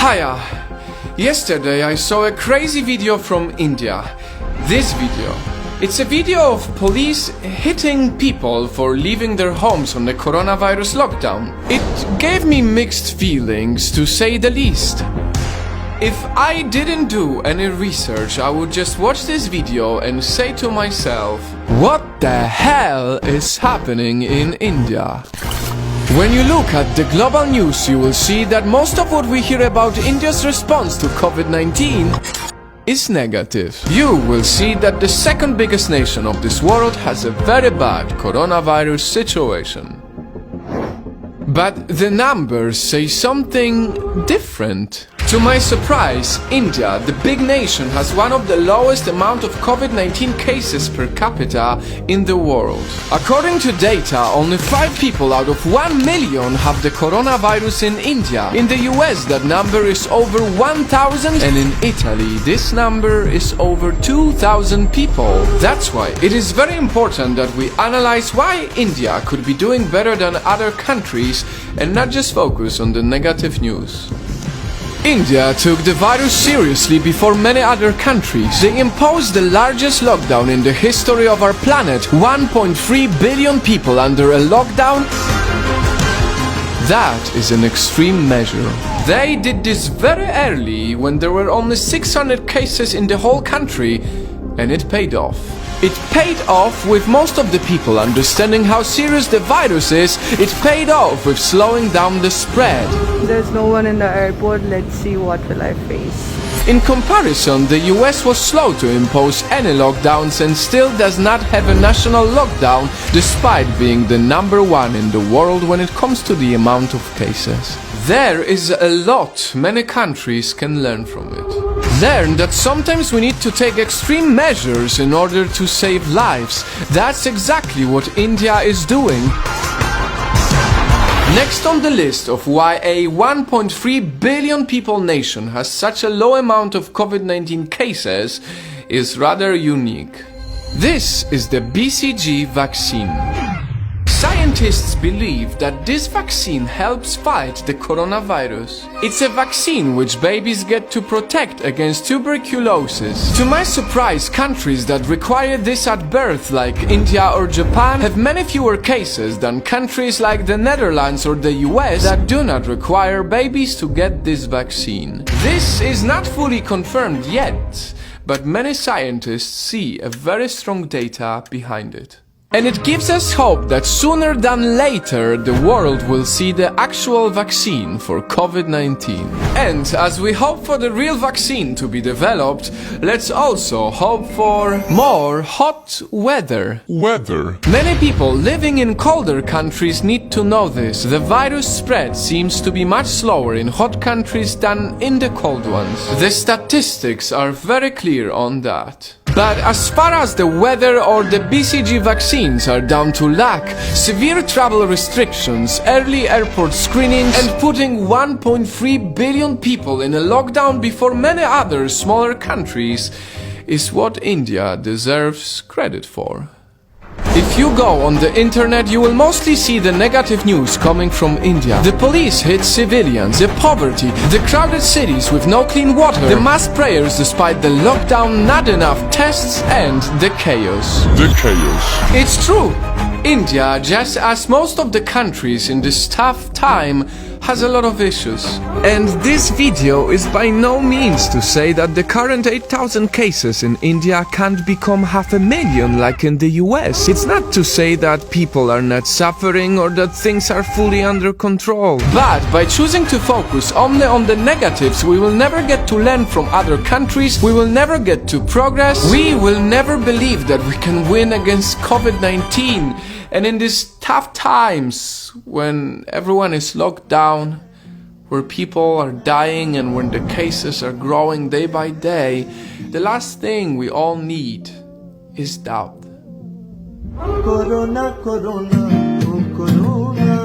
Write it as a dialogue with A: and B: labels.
A: Hiya! Yesterday I saw a crazy video from India. This video. It's a video of police hitting people for leaving their homes on the coronavirus lockdown. It gave me mixed feelings, to say the least. If I didn't do any research, I would just watch this video and say to myself, what the hell is happening in India? When you look at the global news, you will see that most of what we hear about India's response to Covid-19 is negative. You will see that the second biggest nation of this world has a very bad coronavirus situation. But the numbers say something different. To my surprise, India, the big nation, has one of the lowest amount of Covid-19 cases per capita in the world. According to data, only 5 people out of 1 million have the coronavirus in India. In the US, that number is over 1,000, and in Italy, this number is over 2,000 people. That's why it is very important that we analyze why India could be doing better than other countries and not just focus on the negative news. India took the virus seriously before many other countries. They imposed the largest lockdown in the history of our planet. 1.3 billion people under a lockdown. That is an extreme measure. They did this very early, when there were only 600 cases in the whole country, and it paid off. It paid off with most of the people understanding how serious the virus is. It paid off with slowing down the spread.
B: There's no one in the airport, let's see what will I face.
A: In comparison, the US was slow to impose any lockdowns and still does not have a national lockdown, despite being the #1 in the world when it comes to the amount of cases. There is a lot many countries can learn from it. Learn that sometimes we need to take extreme measures in order to save lives. That's exactly what India is doing. Next on the list of why a 1.3 billion people nation has such a low amount of Covid-19 cases is rather unique. This is the BCG vaccine. Scientists believe that this vaccine helps fight the coronavirus. It's a vaccine which babies get to protect against tuberculosis. To my surprise, countries that require this at birth, like India or Japan, have many fewer cases than countries like the Netherlands or the US that do not require babies to get this vaccine. This is not fully confirmed yet, but many scientists see a very strong data behind it. And it gives us hope that sooner than later the world will see the actual vaccine for Covid-19. And as we hope for the real vaccine to be developed, let's also hope for more hot weather. Many people living in colder countries need to know this. The virus spread seems to be much slower in hot countries than in the cold ones. The statistics are very clear on that. But as far as the weather or the BCG vaccines are down to luck, severe travel restrictions, early airport screenings, and putting 1.3 billion people in a lockdown before many other smaller countries is what India deserves credit for. If you go on the internet, you will mostly see the negative news coming from India. The police hit civilians, the poverty, the crowded cities with no clean water, the mass prayers despite the lockdown, not enough tests, and the chaos. It's true. India, just as most of the countries in this tough time, has a lot of issues. And this video is by no means to say that the current 8,000 cases in India can't become 500,000 like in the US. It's not to say that people are not suffering or that things are fully under control. But by choosing to focus only on the negatives, we will never get to learn from other countries, we will never get to progress, we will never believe that we can win against Covid-19. And in these tough times, when everyone is locked down, where people are dying and when the cases are growing day by day, the last thing we all need is doubt. Corona, corona, oh corona,